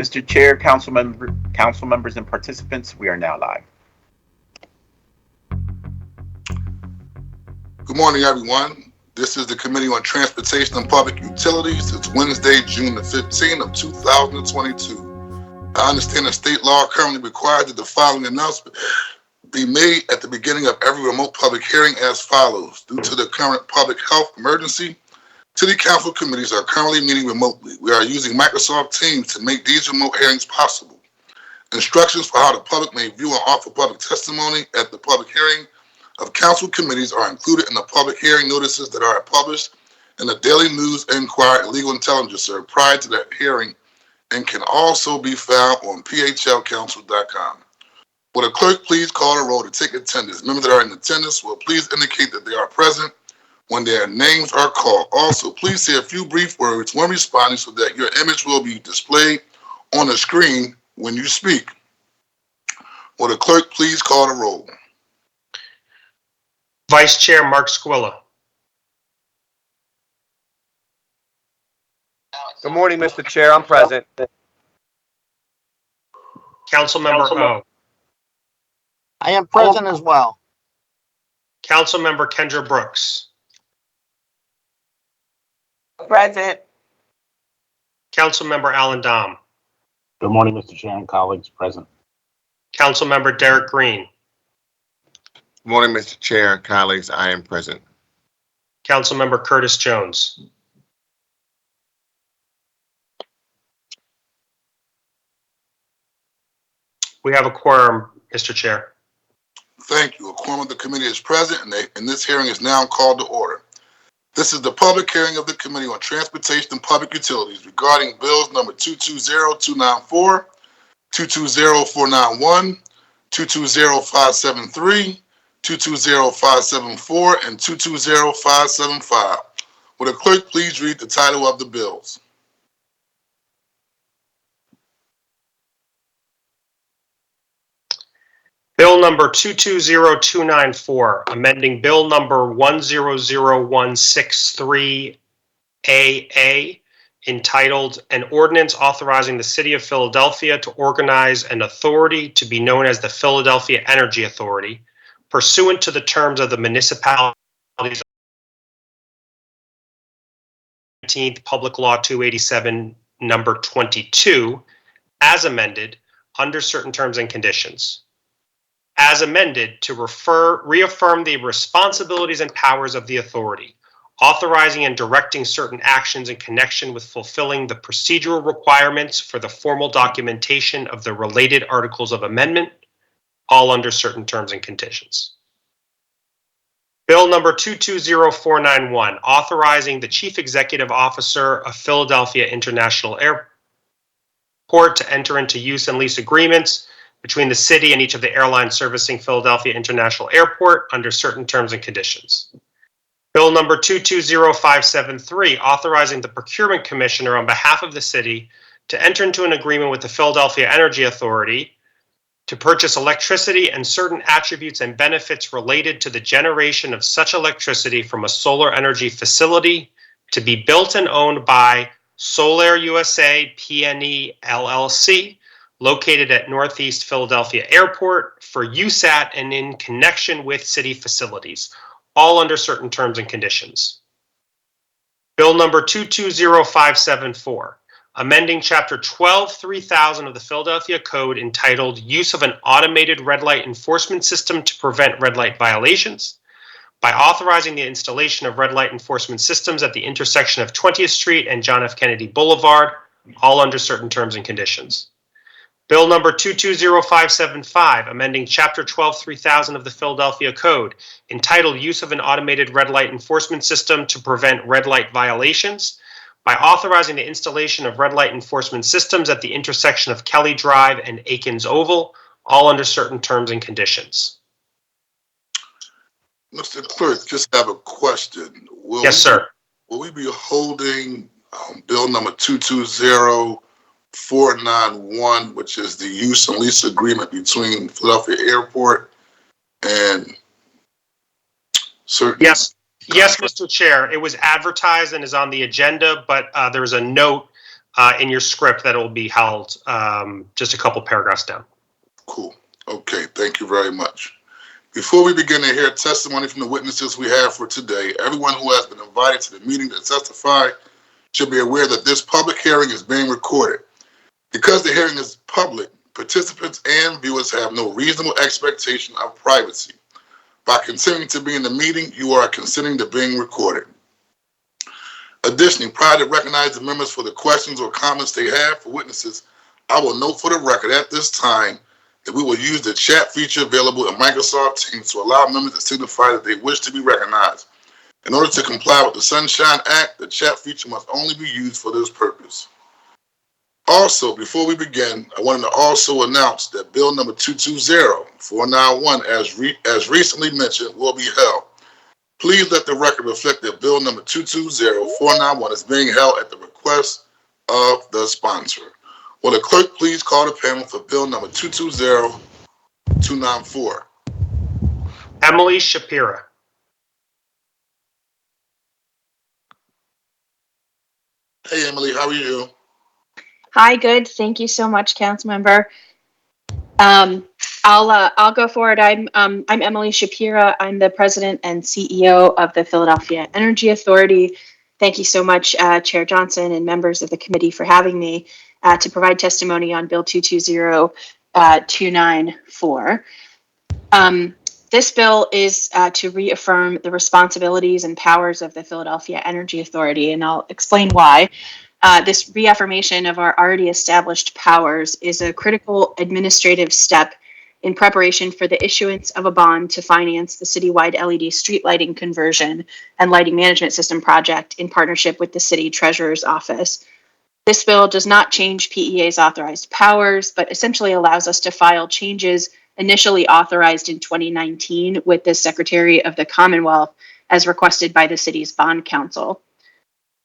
Mr. Chair, council members and participants, we are now live. Good morning, everyone. This is the Committee on Transportation and Public Utilities. It's Wednesday, June the 15th of 2022. I understand that state law currently requires that the following announcement be made at the beginning of every remote public hearing as follows. Due to the current public health emergency, city council committees are currently meeting remotely. We are using Microsoft Teams to make these remote hearings possible. Instructions for how the public may view and offer public testimony at the public hearing of council committees are included in the public hearing notices that are published in the Daily News, Enquirer, and Legal Intelligence prior to that hearing, and can also be found on phlcouncil.com. Will the clerk please call the roll to take attendance? Members that are in attendance will please indicate that they are present when their names are called. Also, please say a few brief words when responding so that your image will be displayed on the screen when you speak. Will the clerk please call the roll? Vice Chair Mark Squilla. Good morning, Mr. Chair. I'm present. Councilmember O. I am present as well. Councilmember Kendra Brooks. Present. Councilmember Alan Dom. Good morning, Mr. Chair and colleagues. Present. Councilmember Derek Green. Good morning, Mr. Chair and colleagues. I am present. Councilmember Curtis Jones. We have a quorum, Mr. Chair. Thank you. A quorum of the committee is present, and this hearing is now called to order. This is the public hearing of the Committee on Transportation and Public Utilities regarding bills number 220294, 220491, 220573, 220574, and 220575. Will the clerk please read the title of the bills? Bill number 220294, amending bill number 100163AA, entitled An Ordinance Authorizing the City of Philadelphia to Organize an Authority to be known as the Philadelphia Energy Authority, pursuant to the terms of the Municipalities Public Law 287, number 22, as amended, under certain terms and conditions. As amended, to reaffirm the responsibilities and powers of the authority, authorizing and directing certain actions in connection with fulfilling the procedural requirements for the formal documentation of the related articles of amendment, all under certain terms and conditions. Bill number 220491, authorizing the Chief Executive Officer of Philadelphia International Airport to enter into use and lease agreements between the city and each of the airlines servicing Philadelphia International Airport under certain terms and conditions. Bill number 220573, authorizing the Procurement Commissioner on behalf of the city to enter into an agreement with the Philadelphia Energy Authority to purchase electricity and certain attributes and benefits related to the generation of such electricity from a solar energy facility to be built and owned by Solar USA PNE LLC, located at Northeast Philadelphia Airport for use at and in connection with city facilities, all under certain terms and conditions. Bill number 220574, amending Chapter 12-3000 of the Philadelphia Code entitled Use of an Automated Red Light Enforcement System to Prevent Red Light Violations, by authorizing the installation of red light enforcement systems at the intersection of 20th Street and John F. Kennedy Boulevard, all under certain terms and conditions. Bill number 220575, amending Chapter 12-3000 of the Philadelphia Code, entitled Use of an Automated Red Light Enforcement System to Prevent Red Light Violations, by authorizing the installation of red light enforcement systems at the intersection of Kelly Drive and Aikens Oval, all under certain terms and conditions. Mr. Clerk, just have a question. Yes, sir. Will we be holding bill number 220491, which is the use and lease agreement between Philadelphia Airport and certain? Yes, Mr. Chair. It was advertised and is on the agenda, but there was a note in your script that will be held just a couple paragraphs down. Cool. Okay, thank you very much. Before we begin to hear testimony from the witnesses we have for today, everyone who has been invited to the meeting to testify should be aware that this public hearing is being recorded. Because the hearing is public, participants and viewers have no reasonable expectation of privacy. By consenting to be in the meeting, you are consenting to being recorded. Additionally, prior to recognizing members for the questions or comments they have for witnesses, I will note for the record at this time that we will use the chat feature available in Microsoft Teams to allow members to signify that they wish to be recognized. In order to comply with the Sunshine Act, the chat feature must only be used for this purpose. Also, before we begin, I wanted to also announce that Bill number 220491, as recently mentioned, will be held. Please let the record reflect that Bill number 220491 is being held at the request of the sponsor. Will the clerk please call the panel for Bill number 220294? Emily Shapira. Hey, Emily, how are you? Hi, good. Thank you so much, Councilmember. I'll go forward. I'm Emily Shapira. I'm the president and CEO of the Philadelphia Energy Authority. Thank you so much, Chair Johnson and members of the committee for having me to provide testimony on Bill 220294. This bill is to reaffirm the responsibilities and powers of the Philadelphia Energy Authority, and I'll explain why. This reaffirmation of our already established powers is a critical administrative step in preparation for the issuance of a bond to finance the citywide LED street lighting conversion and lighting management system project in partnership with the city treasurer's office. This bill does not change PEA's authorized powers, but essentially allows us to file changes initially authorized in 2019 with the Secretary of the Commonwealth as requested by the city's bond council.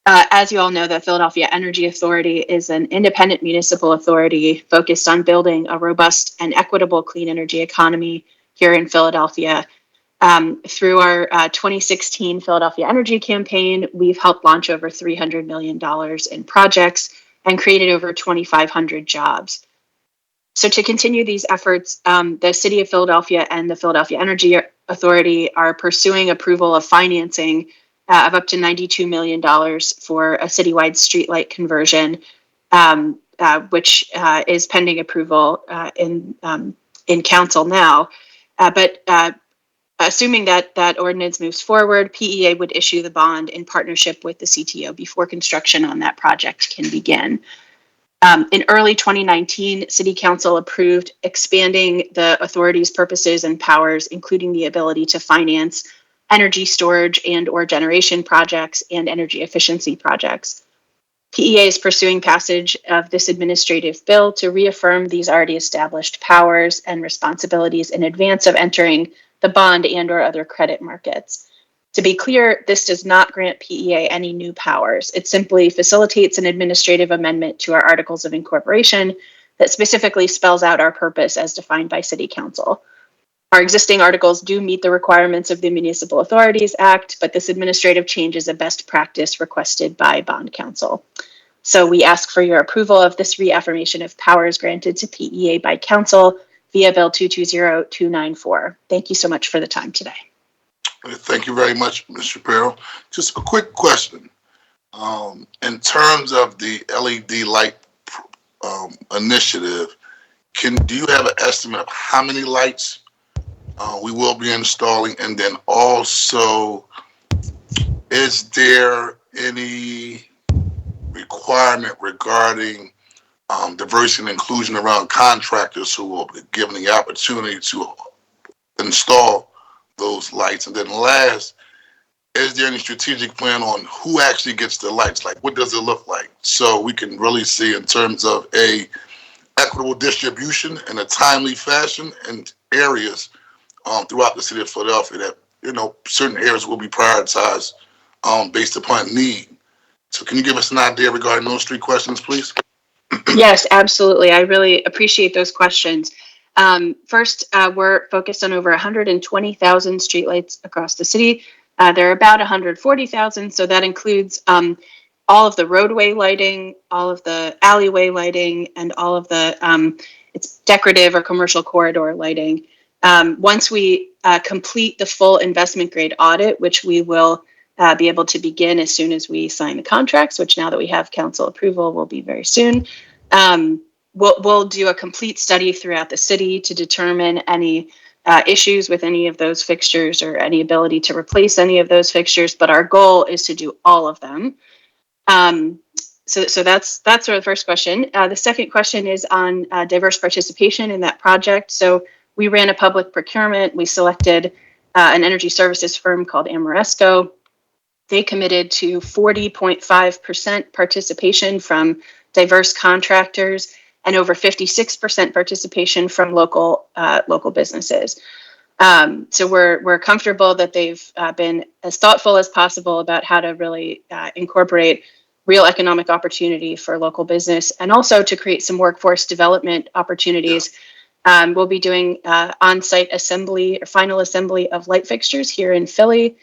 As you all know, the Philadelphia Energy Authority is an independent municipal authority focused on building a robust and equitable clean energy economy here in Philadelphia. Through our 2016 Philadelphia Energy Campaign, we've helped launch over $300 million in projects and created over 2,500 jobs. So to continue these efforts, the City of Philadelphia and the Philadelphia Energy Authority are pursuing approval of financing of up to $92 million for a citywide streetlight conversion, which is pending approval in council now. But assuming that ordinance moves forward, PEA would issue the bond in partnership with the CTO before construction on that project can begin. In early 2019, City Council approved expanding the authority's purposes and powers, including the ability to finance energy storage and or generation projects and energy efficiency projects. PEA is pursuing passage of this administrative bill to reaffirm these already established powers and responsibilities in advance of entering the bond and or other credit markets. To be clear, this does not grant PEA any new powers. It simply facilitates an administrative amendment to our Articles of Incorporation that specifically spells out our purpose as defined by City Council. Our existing articles do meet the requirements of the Municipal Authorities Act, but this administrative change is a best practice requested by Bond Council. So we ask for your approval of this reaffirmation of powers granted to PEA by Council via Bill 220294. Thank you so much for the time today. Thank you very much, Ms. Shapiro. Just a quick question. In terms of the LED light initiative, do you have an estimate of how many lights we will be installing? And then also, is there any requirement regarding diversity and inclusion around contractors who will be given the opportunity to install those lights? And then last, is there any strategic plan on who actually gets the lights? Like, what does it look like? So we can really see in terms of a equitable distribution in a timely fashion in areas throughout the city of Philadelphia that, certain areas will be prioritized based upon need. So can you give us an idea regarding those three questions, please? Yes, absolutely. I really appreciate those questions. First, we're focused on over 120,000 streetlights across the city. There are about 140,000, so that includes all of the roadway lighting, all of the alleyway lighting, and all of the it's decorative or commercial corridor lighting. Once we complete the full investment grade audit, which we will be able to begin as soon as we sign the contracts, which now that we have council approval will be very soon. We'll do a complete study throughout the city to determine any issues with any of those fixtures or any ability to replace any of those fixtures. But our goal is to do all of them. So that's sort of the first question. The second question is on diverse participation in that project. So we ran a public procurement. We selected an energy services firm called Amoresco. They committed to 40.5% participation from diverse contractors and over 56% participation from local businesses. So we're comfortable that they've been as thoughtful as possible about how to really incorporate real economic opportunity for local business and also to create some workforce development opportunities. We'll be doing on-site assembly or final assembly of light fixtures here in Philly,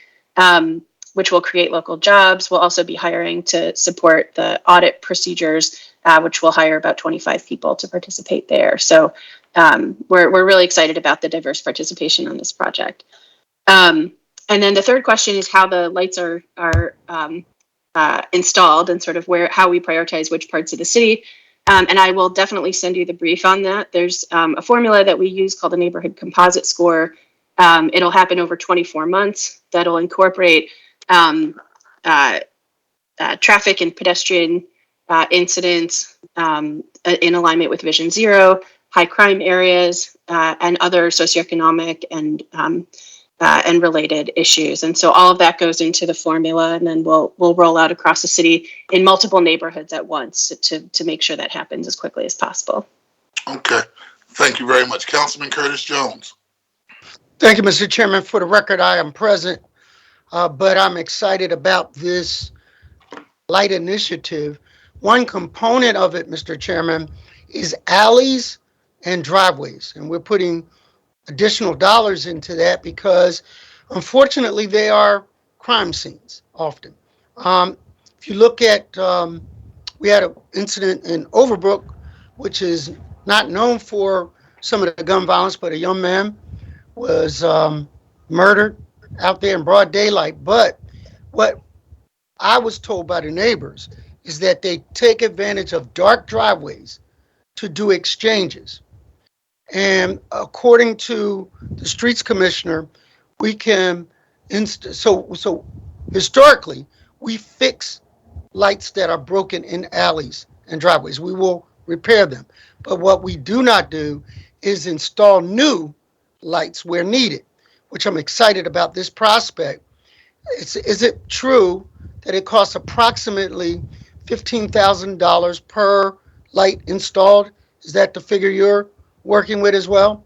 which will create local jobs. We'll also be hiring to support the audit procedures, which will hire about 25 people to participate there. So we're really excited about the diverse participation on this project. And then the third question is how the lights are installed and sort of how we prioritize which parts of the city. And I will definitely send you the brief on that. There's a formula that we use called the neighborhood composite score. It'll happen over 24 months. That'll incorporate traffic and pedestrian incidents in alignment with Vision Zero, high crime areas, and other socioeconomic and related issues. And so all of that goes into the formula, and then we'll roll out across the city in multiple neighborhoods at once to make sure that happens as quickly as possible. Okay. Thank you very much. Councilman Curtis Jones. Thank you, Mr. Chairman. For the record, I am present, but I'm excited about this light initiative. One component of it, Mr. Chairman, is alleys and driveways, and we're putting additional dollars into that because, unfortunately, they are crime scenes often. If you look at, we had an incident in Overbrook, which is not known for some of the gun violence, but a young man was murdered out there in broad daylight. But what I was told by the neighbors is that they take advantage of dark driveways to do exchanges. And according to the streets commissioner, we can so historically we fix lights that are broken in alleys and driveways. We will repair them. But what we do not do is install new lights where needed, which I'm excited about this prospect. Is it true that it costs approximately $15,000 per light installed? Is that the figure you're working with as well?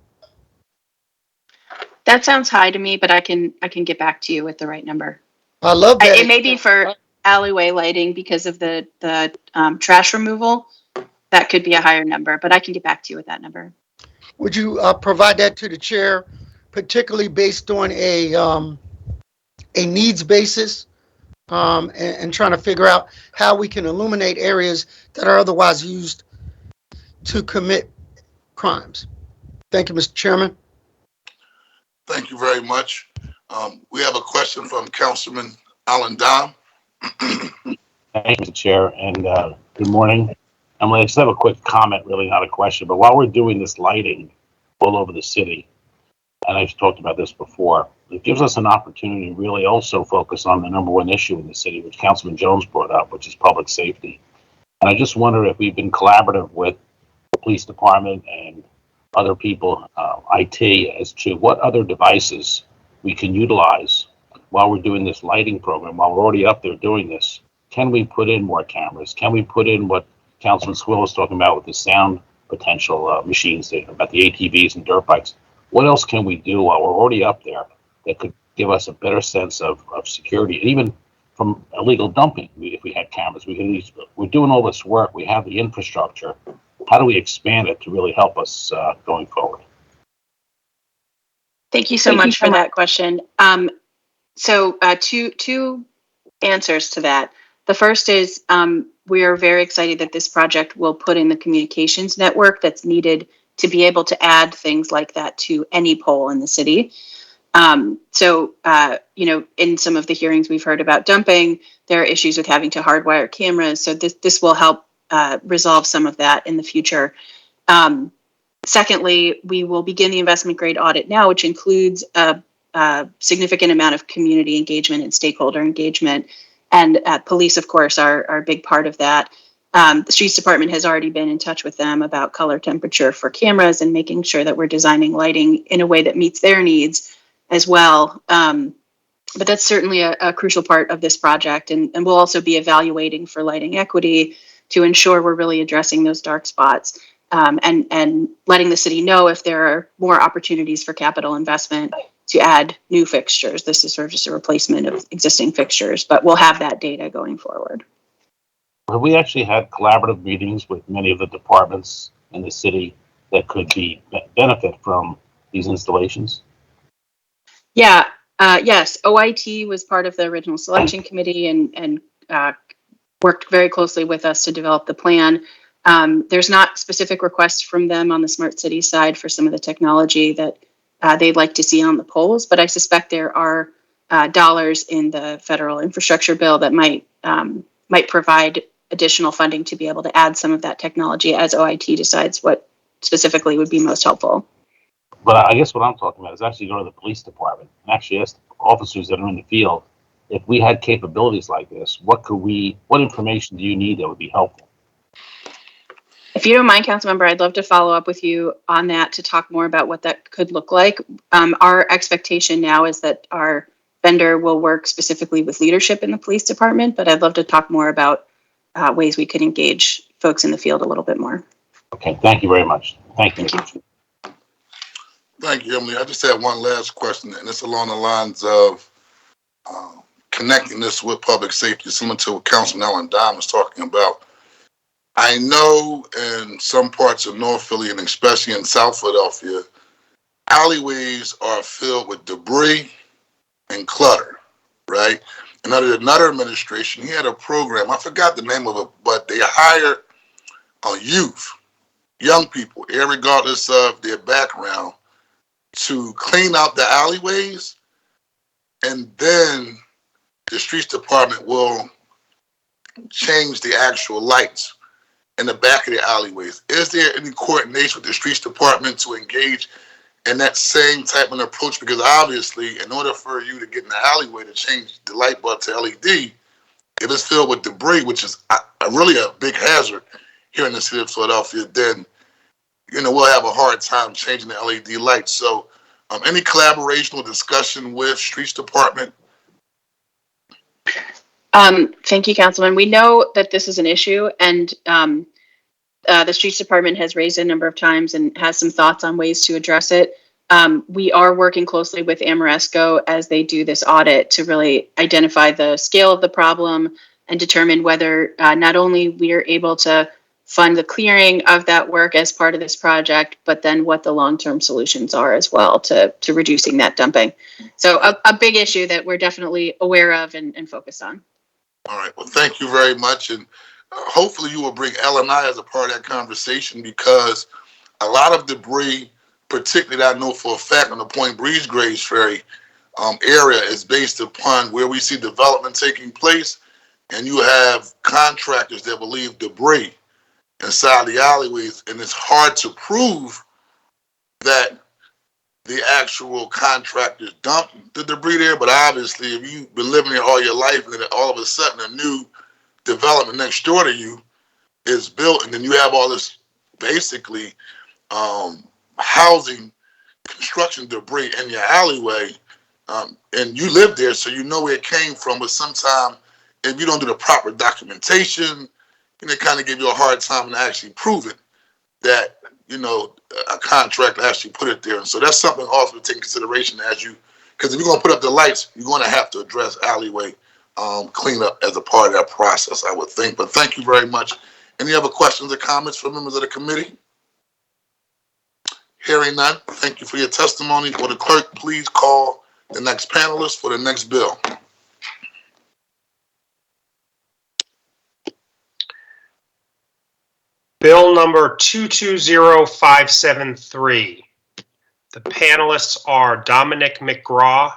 That sounds high to me, but I can get back to you with the right number. I love that. It may be for alleyway lighting because of the trash removal. That could be a higher number, but I can get back to you with that number. Would you provide that to the chair, particularly based on a needs basis, and trying to figure out how we can illuminate areas that are otherwise used to commit crimes? Thank you, Mr. Chairman. Thank you very much. We have a question from Councilman Alan Dom. Thank you, Mr. Chair, and good morning. I'm going to just have a quick comment, really not a question, but while we're doing this lighting all over the city, and I've talked about this before, it gives us an opportunity to really also focus on the number one issue in the city, which Councilman Jones brought up, which is public safety. And I just wonder if we've been collaborative with the police department and other people, IT, as to what other devices we can utilize while we're doing this lighting program, while we're already up there doing this. Can we put in more cameras? Can we put in what Councilman Swill was talking about with the sound potential machines, about the ATVs and dirt bikes? What else can we do while we're already up there that could give us a better sense of security? And even from illegal dumping, if we had cameras, we can. We're doing all this work. We have the infrastructure. How do we expand it to really help us going forward? Thank you so much for that question. So two answers to that. The first is we are very excited that this project will put in the communications network that's needed to be able to add things like that to any pole in the city. In some of the hearings we've heard about dumping, there are issues with having to hardwire cameras. So this will help resolve some of that in the future. Secondly, we will begin the investment grade audit now, which includes a significant amount of community engagement and stakeholder engagement. And police, of course, are a big part of that. The streets department has already been in touch with them about color temperature for cameras and making sure that we're designing lighting in a way that meets their needs as well. But that's certainly a crucial part of this project. And we'll also be evaluating for lighting equity to ensure we're really addressing those dark spots and letting the city know if there are more opportunities for capital investment to add new fixtures. This is sort of just a replacement of existing fixtures, but we'll have that data going forward. Have we actually had collaborative meetings with many of the departments in the city that could benefit from these installations? Yeah, yes. OIT was part of the original selection committee and worked very closely with us to develop the plan. There's not specific requests from them on the smart city side for some of the technology that they'd like to see on the poles, but I suspect there are dollars in the federal infrastructure bill that might provide additional funding to be able to add some of that technology as OIT decides what specifically would be most helpful. But I guess what I'm talking about is actually go to the police department and actually ask officers that are in the field, if we had capabilities like this, what information do you need that would be helpful? If you don't mind, Councilmember, I'd love to follow up with you on that to talk more about what that could look like. Our expectation now is that our vendor will work specifically with leadership in the police department, but I'd love to talk more about ways we could engage folks in the field a little bit more. Okay, thank you very much. Thank you. Thank you. Thank you, Emily. I just had one last question, and it's along the lines of connecting this with public safety, similar to what Councilman Ellen Dime was talking about. I know in some parts of North Philly, and especially in South Philadelphia, alleyways are filled with debris and clutter, right? And under another administration, he had a program, I forgot the name of it, but they hired youth, young people, regardless of their background, to clean out the alleyways, and then the streets department will change the actual lights in the back of the alleyways. Is there any coordination with the streets department to engage in that same type of approach? Because obviously, in order for you to get in the alleyway to change the light bulb to LED, if it's filled with debris, which is really a big hazard here in the city of Philadelphia, then we'll have a hard time changing the LED lights. So any collaboration or discussion with streets department? Thank you, Councilman. We know that this is an issue, and the streets department has raised it a number of times and has some thoughts on ways to address it. We are working closely with Amoresco as they do this audit to really identify the scale of the problem and determine whether not only we are able to fund the clearing of that work as part of this project, but then what the long-term solutions are as well to reducing that dumping. So a big issue that we're definitely aware of and focused on. All right. Well, thank you very much. And hopefully you will bring L&I as a part of that conversation, because a lot of debris, particularly that I know for a fact on the Point Breeze Graves Ferry area, is based upon where we see development taking place. And you have contractors that will leave debris inside the alleyways, and it's hard to prove that the actual contractors dumped the debris there. But obviously, if you've been living there all your life and then all of a sudden a new development next door to you is built, and then you have all this basically housing construction debris in your alleyway, and you live there, so you know where it came from. But sometimes if you don't do the proper documentation, they kind of give you a hard time to actually prove it that a contractor actually put it there. And so that's something also to take in consideration because if you're going to put up the lights, you're going to have to address alleyway cleanup as a part of that process, I would think. But thank you very much. Any other questions or comments from members of the committee? Hearing none, thank you for your testimony. Will the clerk please call the next panelist for the next bill? Bill number 220573. The panelists are Dominic McGraw,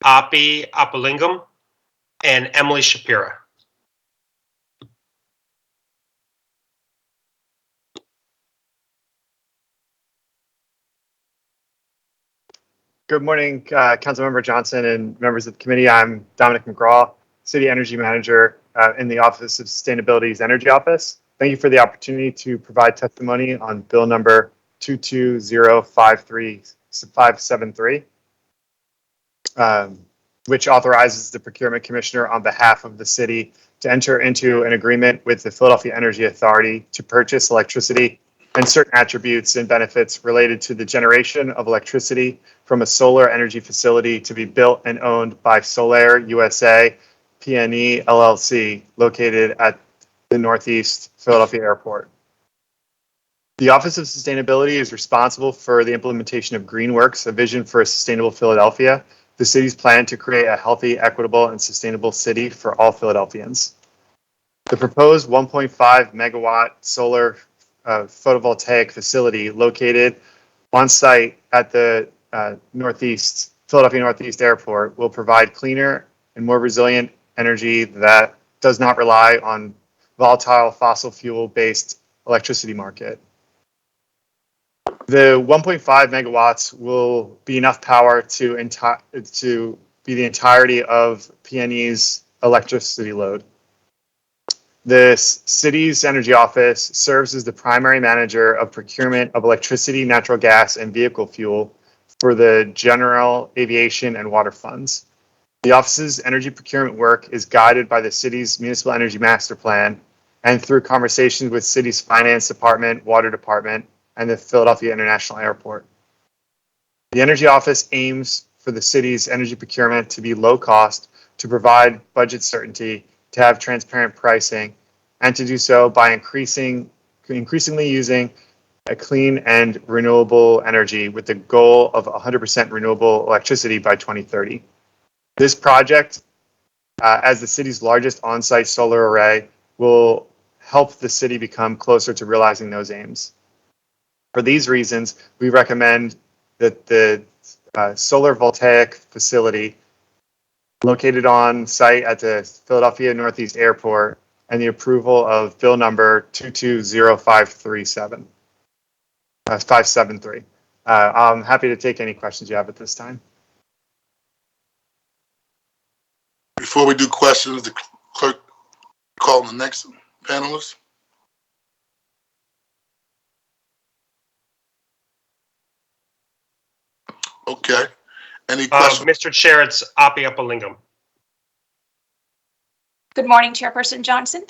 Api Apalingam, and Emily Shapira. Good morning, Councilmember Johnson and members of the committee. I'm Dominic McGraw, City Energy Manager in the Office of Sustainability's Energy Office. Thank you for the opportunity to provide testimony on Bill number 220573, which authorizes the Procurement Commissioner on behalf of the city to enter into an agreement with the Philadelphia Energy Authority to purchase electricity and certain attributes and benefits related to the generation of electricity from a solar energy facility to be built and owned by Solaire USA PNE LLC located at the Northeast Philadelphia Airport. The Office of Sustainability is responsible for the implementation of GreenWorks, a vision for a sustainable Philadelphia, the city's plan to create a healthy, equitable, and sustainable city for all Philadelphians. The proposed 1.5 megawatt solar photovoltaic facility located on site at the Philadelphia Northeast Airport will provide cleaner and more resilient energy that does not rely on volatile fossil fuel based electricity market. The 1.5 megawatts will be enough power to be the entirety of PNE's electricity load. The city's energy office serves as the primary manager of procurement of electricity, natural gas, and vehicle fuel for the general aviation and water funds. The office's energy procurement work is guided by the city's municipal energy master plan and through conversations with city's finance department, water department, and the Philadelphia International Airport. The energy office aims for the city's energy procurement to be low cost, to provide budget certainty, to have transparent pricing, and to do so by increasingly using a clean and renewable energy with the goal of 100% renewable electricity by 2030. This project, as the city's largest on-site solar array, will help the city become closer to realizing those aims. For these reasons, we recommend that the solar voltaic facility located on site at the Philadelphia Northeast Airport and the approval of bill number 573. I'm happy to take any questions you have at this time. Before we do questions, the clerk call the next panelist. Okay. Any questions? Mr. Chair, it's Api Apalingam. Good morning, Chairperson Johnson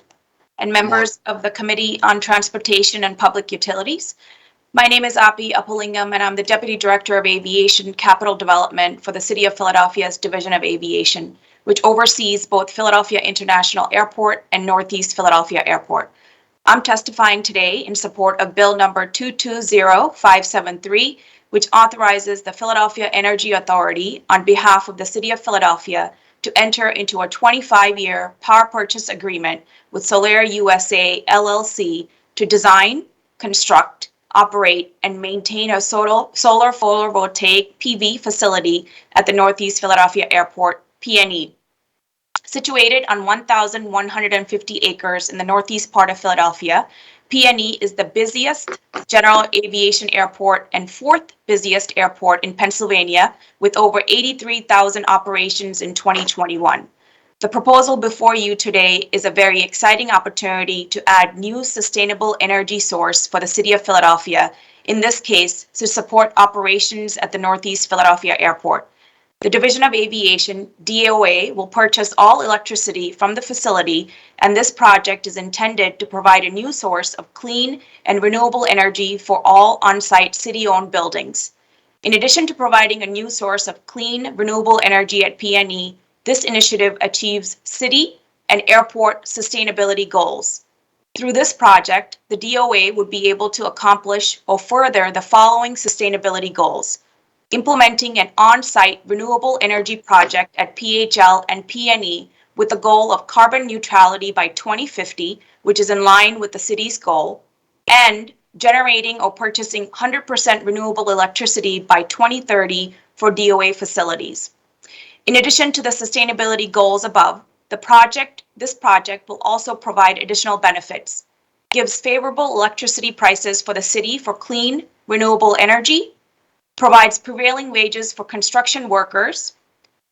and members of the Committee on Transportation and Public Utilities. My name is Api Apalingam, and I'm the Deputy Director of Aviation Capital Development for the City of Philadelphia's Division of Aviation, which oversees both Philadelphia International Airport and Northeast Philadelphia Airport. I'm testifying today in support of Bill number 220573, which authorizes the Philadelphia Energy Authority on behalf of the City of Philadelphia to enter into a 25-year power purchase agreement with Solaire USA LLC to design, construct, operate, and maintain a solar photovoltaic PV facility at the Northeast Philadelphia Airport, PNE. Situated on 1,150 acres in the northeast part of Philadelphia, PNE is the busiest general aviation airport and fourth busiest airport in Pennsylvania, with over 83,000 operations in 2021. The proposal before you today is a very exciting opportunity to add new sustainable energy source for the city of Philadelphia, in this case, to support operations at the Northeast Philadelphia Airport. The Division of Aviation, DOA, will purchase all electricity from the facility, and this project is intended to provide a new source of clean and renewable energy for all on-site city-owned buildings. In addition to providing a new source of clean, renewable energy at PNE, this initiative achieves city and airport sustainability goals. Through this project, the DOA would be able to accomplish or further the following sustainability goals: implementing an on-site renewable energy project at PHL and PNE with the goal of carbon neutrality by 2050, which is in line with the city's goal, and generating or purchasing 100% renewable electricity by 2030 for DOA facilities. In addition to the sustainability goals above, this project will also provide additional benefits, gives favorable electricity prices for the city for clean, renewable energy, provides prevailing wages for construction workers,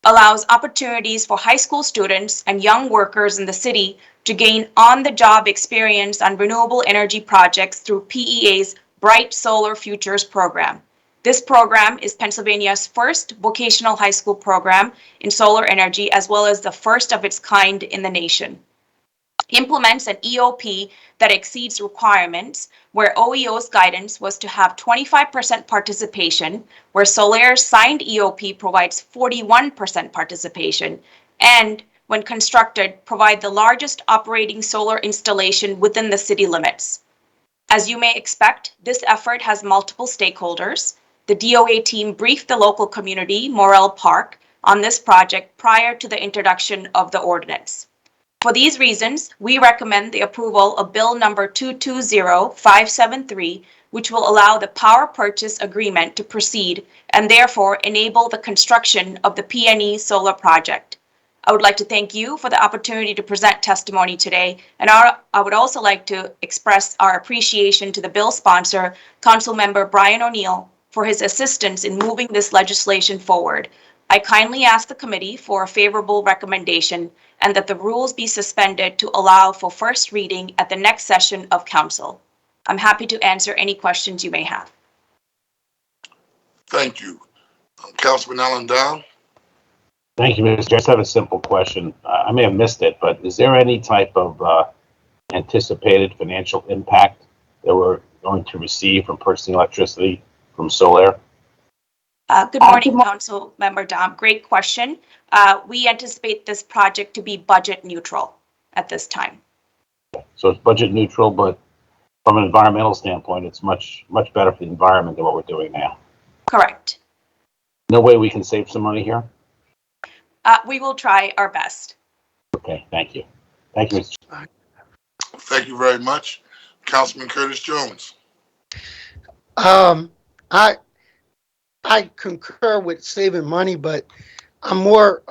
allows opportunities for high school students and young workers in the city to gain on-the-job experience on renewable energy projects through PEA's Bright Solar Futures program. This program is Pennsylvania's first vocational high school program in solar energy, as well as the first of its kind in the nation. Implements an EOP that exceeds requirements, where OEO's guidance was to have 25% participation, where Solaire's signed EOP provides 41% participation, and when constructed, provide the largest operating solar installation within the city limits. As you may expect, this effort has multiple stakeholders. The DOA team briefed the local community, Morel Park, on this project prior to the introduction of the ordinance. For these reasons, we recommend the approval of Bill number 220573, which will allow the power purchase agreement to proceed and therefore enable the construction of the PNE solar project. I would like to thank you for the opportunity to present testimony today, and I would also like to express our appreciation to the bill sponsor, Councilmember Brian O'Neill, for his assistance in moving this legislation forward. I kindly ask the committee for a favorable recommendation and that the rules be suspended to allow for first reading at the next session of council. I'm happy to answer any questions you may have. Thank you. Councilman Allen Down. Thank you, Mr. Chair. I just have a simple question. I may have missed it, but is there any type of anticipated financial impact that we're going to receive from purchasing electricity from Solaire? Good morning, Council Member Dom. Great question. We anticipate this project to be budget neutral at this time. So it's budget neutral, but from an environmental standpoint, it's much better for the environment than what we're doing now. Correct. No way we can save some money here? We will try our best. Okay, thank you. Thank you, Mr. Chair. Thank you very much. Councilman Curtis Jones. I concur with saving money, but I'm more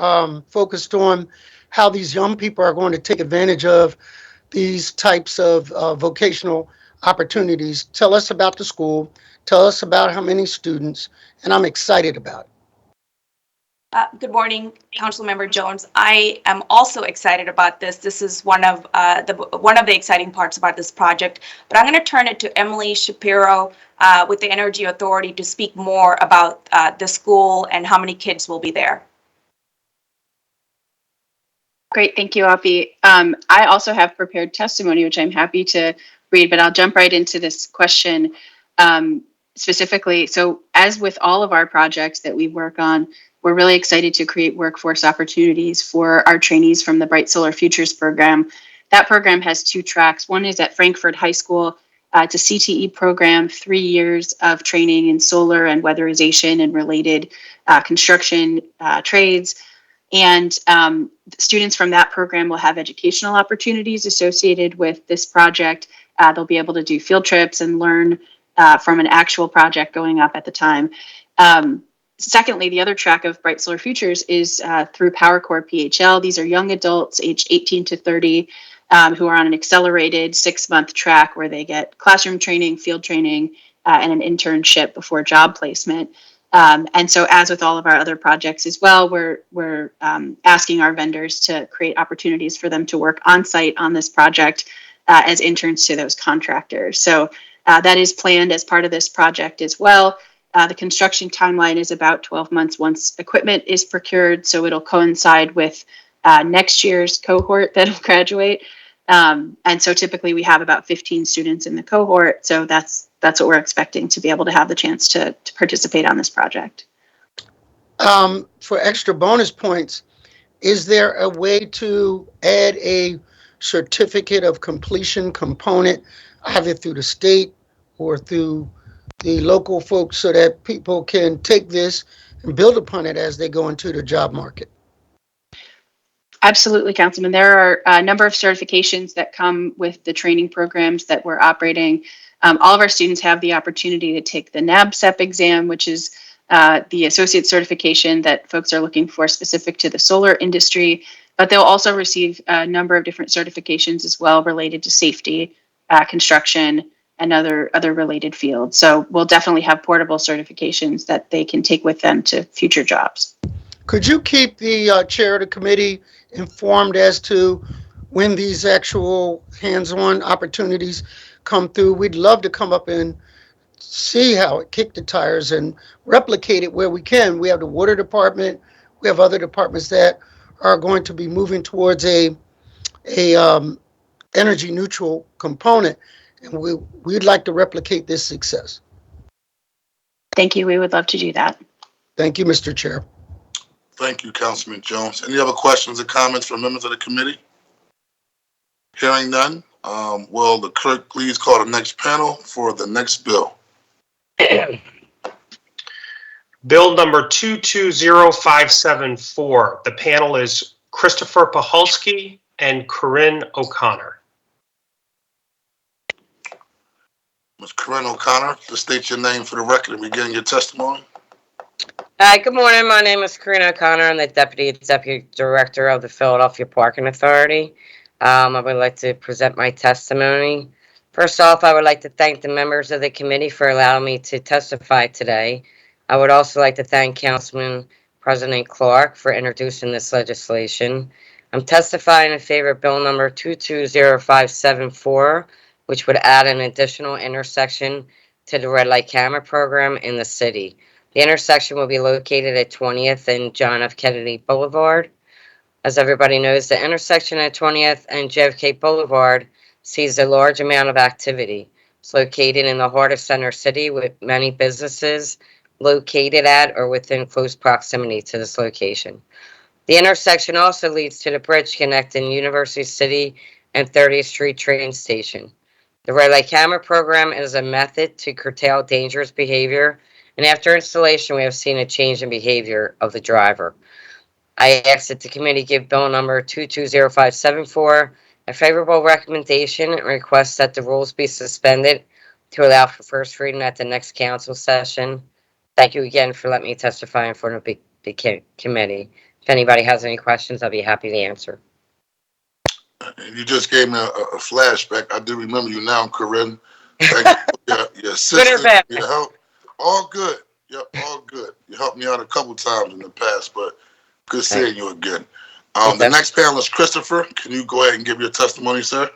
focused on how these young people are going to take advantage of these types of vocational opportunities. Tell us about the school. Tell us about how many students, and I'm excited about it. Good morning, Councilmember Jones. I am also excited about this. This is one of the exciting parts about this project. But I'm going to turn it to Emily Shapiro with the Energy Authority to speak more about the school and how many kids will be there. Great, thank you, Afi. I also have prepared testimony, which I'm happy to read, but I'll jump right into this question specifically. So as with all of our projects that we work on, we're really excited to create workforce opportunities for our trainees from the Bright Solar Futures program. That program has two tracks. One is at Frankfurt High School. It's a CTE program, 3 years of training in solar and weatherization and related construction trades. And students from that program will have educational opportunities associated with this project. They'll be able to do field trips and learn from an actual project going up at the time. Secondly, the other track of Bright Solar Futures is through PowerCore PHL. These are young adults aged 18 to 30 who are on an accelerated 6-month track where they get classroom training, field training, and an internship before job placement. And so as with all of our other projects as well, we're asking our vendors to create opportunities for them to work on site on this project as interns to those contractors. So that is planned as part of this project as well. The construction timeline is about 12 months once equipment is procured, so it'll coincide with next year's cohort that'll graduate. And so typically we have about 15 students in the cohort, so that's what we're expecting to be able to have the chance to participate on this project. For extra bonus points, is there a way to add a certificate of completion component, either through the state or through the local folks, so that people can take this and build upon it as they go into the job market? Absolutely, Councilman. There are a number of certifications that come with the training programs that we're operating. All of our students have the opportunity to take the NABCEP exam, which is the associate certification that folks are looking for specific to the solar industry, but they'll also receive a number of different certifications as well related to safety, construction, and other related fields. So we'll definitely have portable certifications that they can take with them to future jobs. Could you keep the chair of the committee informed as to when these actual hands-on opportunities come through? We'd love to come up and see how it kicked the tires and replicate it where we can. We have the water department. We have other departments that are going to be moving towards a energy neutral component, and we'd like to replicate this success. Thank you. We would love to do that. Thank you, Mr. Chair. Thank you, Councilman Jones. Any other questions or comments from members of the committee? Hearing none, will the clerk please call the next panel for the next bill? Bill number 220574. The panel is Christopher Pahalski and Corinne O'Connor. Ms. Corinne O'Connor, to state your name for the record and begin your testimony. Hi, good morning. My name is Corinne O'Connor. I'm the Deputy Director of the Philadelphia Parking Authority. I would like to present my testimony. First off, I would like to thank the members of the committee for allowing me to testify today. I would also like to thank Councilman President Clark for introducing this legislation. I'm testifying in favor of Bill number 220574, which would add an additional intersection to the red light camera program in the city. The intersection will be located at 20th and John F. Kennedy Boulevard. As everybody knows, the intersection at 20th and JFK Boulevard sees a large amount of activity. It's located in the heart of Center City with many businesses located at or within close proximity to this location. The intersection also leads to the bridge connecting University City and 30th Street train station. The red light camera program is a method to curtail dangerous behavior, and after installation, we have seen a change in behavior of the driver. I ask that the committee give bill number 220574 a favorable recommendation and request that the rules be suspended to allow for first reading at the next council session. Thank you again for letting me testify in front of the committee. If anybody has any questions, I'll be happy to answer. And you just gave me a flashback. I do remember you now, Corinne. Thank you for your assistance, Good or bad? your help. All good. Yep, all good. You helped me out a couple times in the past, but good seeing you again. The next panel is Christopher. Can you go ahead and give your testimony, sir?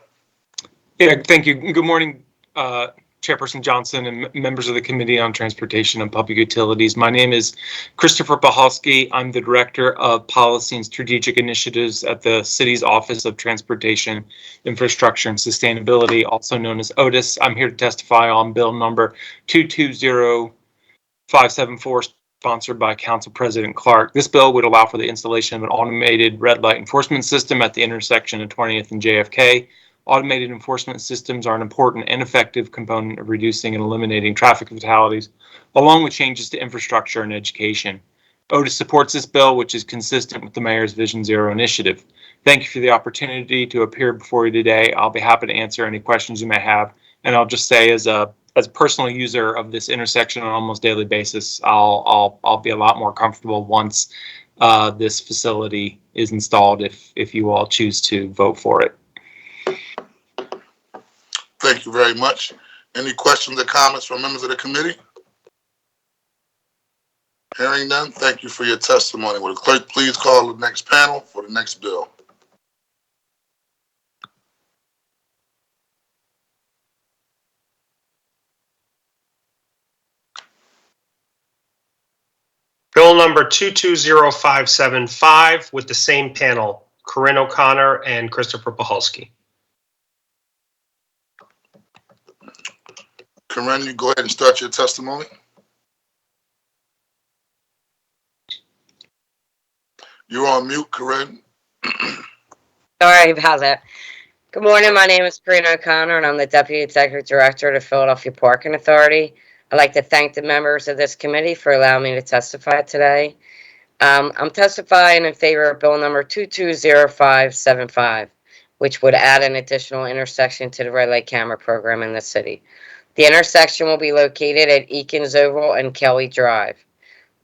Yeah, thank you. Good morning, Chairperson Johnson and members of the Committee on Transportation and Public Utilities. My name is Christopher Pahalski. I'm the Director of Policy and Strategic Initiatives at the City's Office of Transportation, Infrastructure, and Sustainability, also known as OTIS. I'm here to testify on bill number 220574, sponsored by Council President Clark. This bill would allow for the installation of an automated red light enforcement system at the intersection of 20th and JFK. Automated enforcement systems are an important and effective component of reducing and eliminating traffic fatalities, along with changes to infrastructure and education. OTIS supports this bill, which is consistent with the Mayor's Vision Zero initiative. Thank you for the opportunity to appear before you today. I'll be happy to answer any questions you may have. And I'll just say, as a personal user of this intersection on an almost daily basis, I'll be a lot more comfortable once this facility is installed, if you all choose to vote for it. Thank you very much. Any questions or comments from members of the committee? Hearing none, thank you for your testimony. Will the clerk please call the next panel for the next bill? Bill number 220575 with the same panel, Corinne O'Connor and Christopher Pahalski. Corinne, you go ahead and start your testimony. You're on mute, Corinne. Sorry about that. Good morning. My name is Corinne O'Connor, and I'm the Deputy Executive Director of the Philadelphia Parking Authority. I'd like to thank the members of this committee for allowing me to testify today. I'm testifying in favor of bill number 220575, which would add an additional intersection to the red light camera program in the city. The intersection will be located at Eakins Oval and Kelly Drive.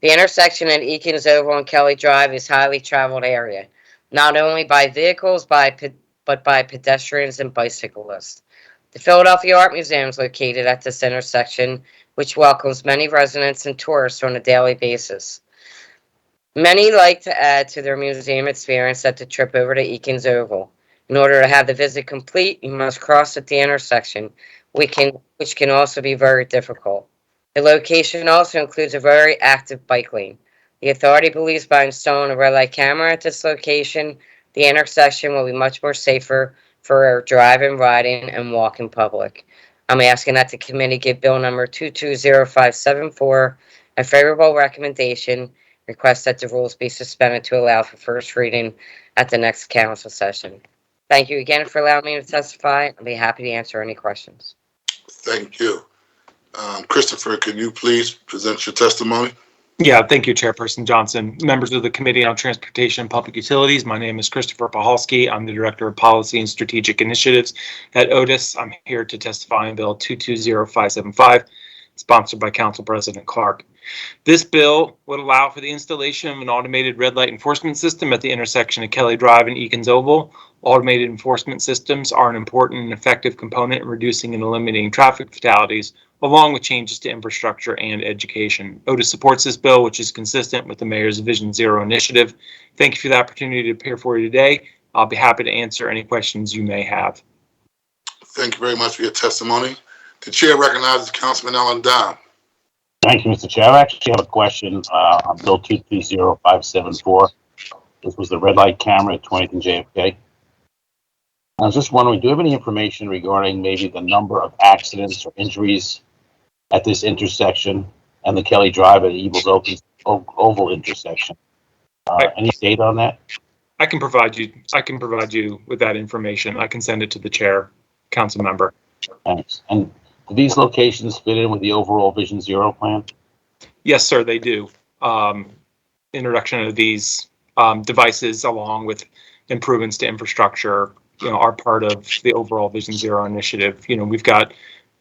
The intersection at Eakins Oval and Kelly Drive is a highly traveled area, not only by vehicles but by pedestrians and bicyclists. The Philadelphia Art Museum is located at this intersection, which welcomes many residents and tourists on a daily basis. Many like to add to their museum experience at the trip over to Eakins Oval. In order to have the visit complete, you must cross at the intersection, which can also be very difficult. The location also includes a very active bike lane. The authority believes by installing a red light camera at this location, the intersection will be much more safer for driving, riding, and walk in public. I'm asking that the committee give bill number 220574 a favorable recommendation. Request that the rules be suspended to allow for first reading at the next council session. Thank you again for allowing me to testify. I'll be happy to answer any questions. Thank you. Christopher, can you please present your testimony? Yeah, thank you, Chairperson Johnson. Members of the Committee on Transportation and Public Utilities, my name is Christopher Pahalski. I'm the Director of Policy and Strategic Initiatives at Otis. I'm here to testify on Bill 220575, sponsored by Council President Clark. This bill would allow for the installation of an automated red light enforcement system at the intersection of Kelly Drive and Eakins Oval. Automated enforcement systems are an important and effective component in reducing and eliminating traffic fatalities, along with changes to infrastructure and education. Otis supports this bill, which is consistent with the Mayor's Vision Zero initiative. Thank you for the opportunity to appear for you today. I'll be happy to answer any questions you may have. Thank you very much for your testimony. The chair recognizes Councilman Allen Dime. Thank you, Mr. Chair. I actually have a question on Bill 230574. This was the red light camera at 20th and JFK. I was just wondering, do you have any information regarding maybe the number of accidents or injuries at this intersection and the Kelly Drive and Eagles Oval intersection? Any data on that? I can provide you with that information. I can send it to the chair, council member. Thanks. And do these locations fit in with the overall Vision Zero plan? Yes, sir, they do. Introduction of these devices along with improvements to infrastructure, are part of the overall Vision Zero initiative. We've got,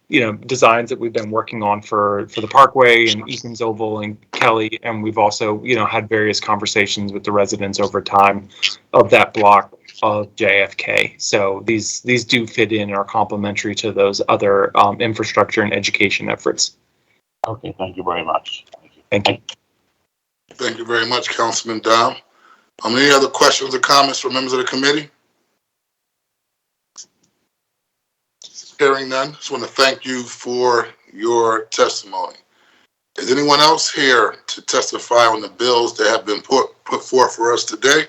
designs that we've been working on for the Parkway and Eakins Oval and Kelly, and we've also, had various conversations with the residents over time of that block of JFK. So these do fit in and are complementary to those other infrastructure and education efforts. Okay, thank you very much. Thank you. Thank you very much, Councilman Dime. Any other questions or comments from members of the committee? Hearing none, just want to thank you for your testimony. Is anyone else here to testify on the bills that have been put forth for us today?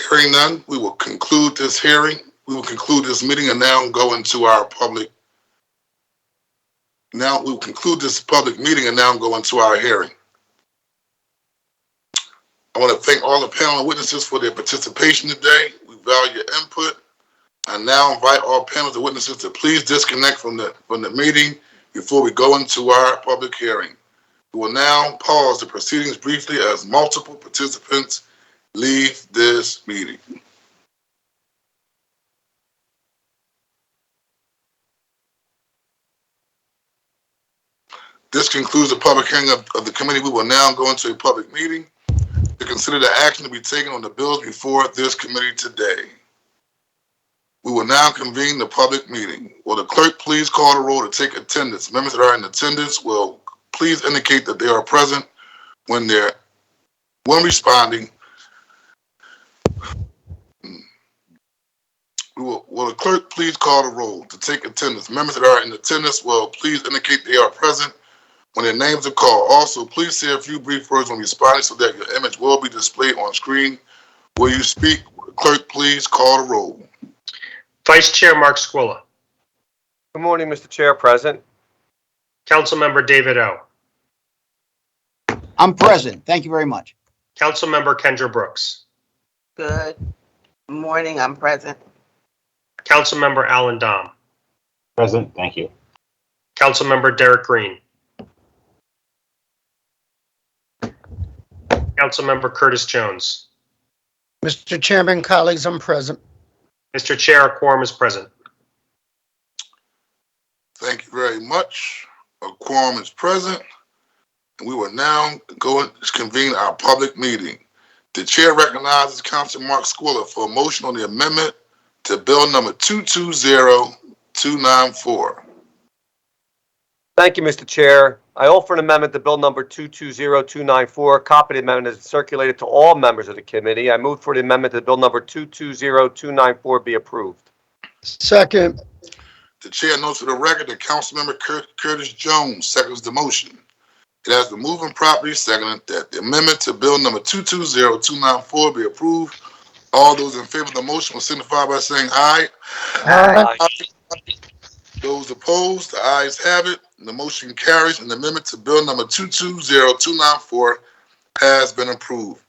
Hearing none, we will conclude this hearing. We will conclude this meeting and now go into our public. Now we will conclude this public meeting and now go into our hearing. I want to thank all the panel and witnesses for their participation today. We value your input. I now invite all panels and witnesses to please disconnect from the meeting before we go into our public hearing. We will now pause the proceedings briefly as multiple participants leave this meeting. This concludes the public hearing of the committee. We will now go into a public meeting to consider the action to be taken on the bills before this committee today. We will now convene the public meeting. Will the clerk please call the roll to take attendance? Members that are in attendance will please indicate that they are present when responding. Will the clerk please call the roll to take attendance? Members that are in attendance will please indicate they are present when their names are called. Also, please say a few brief words when responding so that your image will be displayed on screen. Will you speak? Will the clerk please call the roll? Vice Chair Mark Squilla. Good morning, Mr. Chair. Present. Councilmember David O. I'm present. Thank you very much. Councilmember Kendra Brooks. Good morning, I'm present. Councilmember Alan Dom. Present, thank you. Councilmember Derek Green. Councilmember Curtis Jones. Mr. Chairman, colleagues, I'm present. Mr. Chair, a quorum is present. much. A quorum is present. And we will now go and convene our public meeting. The chair recognizes Councilman Mark Squilla for a motion on the amendment to bill number 220294. Thank you, Mr. Chair. I offer an amendment to Bill Number 220294. A copy of the amendment is circulated to all members of the committee. I move for the amendment to Bill Number 220294 be approved. Second. The chair notes for the record that Councilmember Curtis Jones seconds the motion. It has been moved and properly seconded that the amendment to Bill Number 220294 be approved. All those in favor of the motion will signify by saying aye. Aye. Those opposed, the ayes have it. The motion carries, and the amendment to Bill Number 220294 has been approved.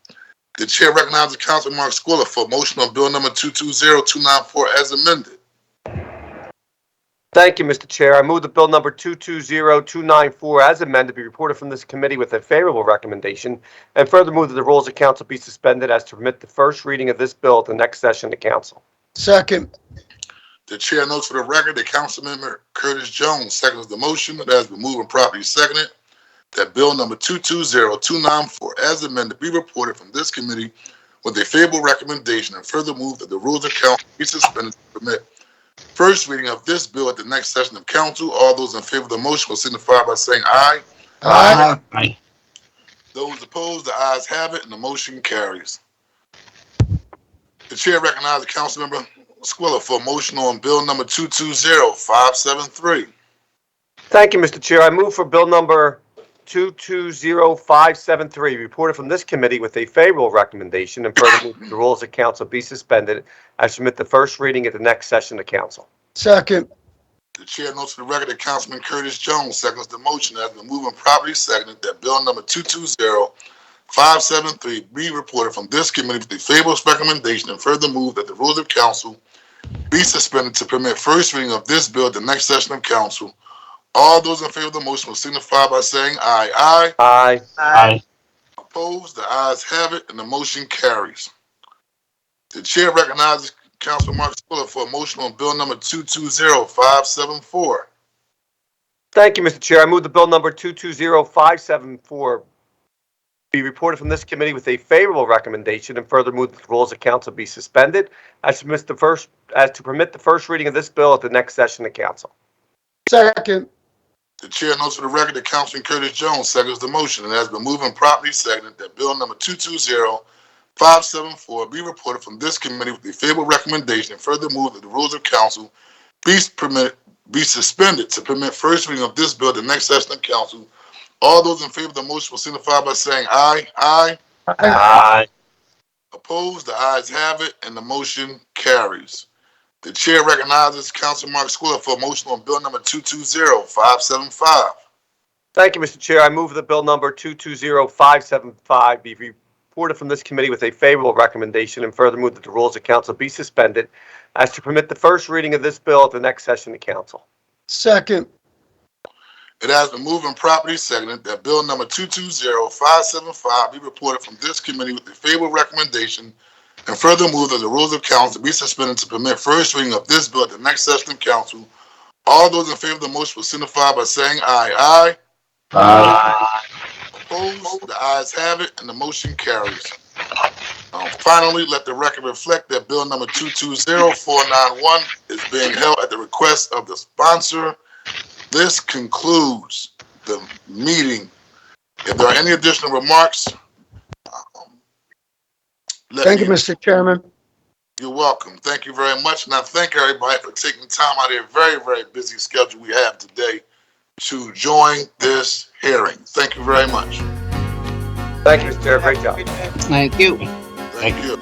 The chair recognizes Councilman Mark Squilla for a motion on Bill Number 220294 as amended. Thank you, Mr. Chair. I move that Bill Number 220294 as amended be reported from this committee with a favorable recommendation, and further move that the rules of council be suspended as to permit the first reading of this bill at the next session of council. Second. The chair notes for the record that Councilmember Curtis Jones seconds the motion. It has been moved and properly seconded that Bill Number 220294 as amended be reported from this committee with a favorable recommendation, and further move that the rules of council be suspended to permit first reading of this bill at the next session of council. All those in favor of the motion will signify by saying aye. Aye. Aye. Those opposed, the ayes have it, and the motion carries. The chair recognizes Councilmember Squilla for a motion on Bill Number 220573. Thank you, Mr. Chair. I move for Bill Number 220573 reported from this committee with a favorable recommendation, and further move that the rules of council be suspended as permit the first reading at the next session of council. Second. The chair notes for the record that Councilman Curtis Jones seconds the motion. Has been moved and properly seconded that Bill Number 220573 be reported from this committee with a favorable recommendation, and further move that the rules of council be suspended to permit first reading of this bill at the next session of council. All those in favor of the motion will signify by saying aye. Aye. Aye. Aye. Opposed, the ayes have it, and the motion carries. The chair recognizes Councilman Mark Squilla for a motion on Bill Number 220574. Thank you, Mr. Chair. I move the Bill Number 220574 be reported from this committee with a favorable recommendation, and further move that the rules of council be suspended as to permit the first reading of this bill at the next session of council. Second. The chair notes for the record that Councilman Curtis Jones seconds the motion, and has been moved and properly seconded that Bill Number 220574 be reported from this committee with a favorable recommendation, and further move that the rules of council be suspended to permit first reading of this bill at the next session of council. All those in favor of the motion will signify by saying aye. Aye. Aye. Opposed, the ayes have it, and the motion carries. The chair recognizes Councilman Mark Squilla for a motion on Bill Number 220575. Thank you, Mr. Chair. I move that Bill Number 220575 be reported from this committee with a favorable recommendation, and further move that the rules of council be suspended as to permit the first reading of this bill at the next session of council. Second. It has been moved and properly seconded that Bill Number 220575 be reported from this committee with a favorable recommendation, and further move that the rules of council be suspended to permit first reading of this bill at the next session of council. All those in favor of the motion will signify by saying aye. Aye. Aye. Opposed, the ayes have it, and the motion carries. Finally, let the record reflect that Bill Number 220491 is being held at the request of the sponsor. This concludes the meeting. If there are any additional remarks, Thank you, Mr. Chairman. You're welcome. Thank you very much. And I thank everybody for taking time out of their very, very busy schedule we have today to join this hearing. Thank you very much. Thank you, Mr. Chair. Great job. Thank you. Thank you.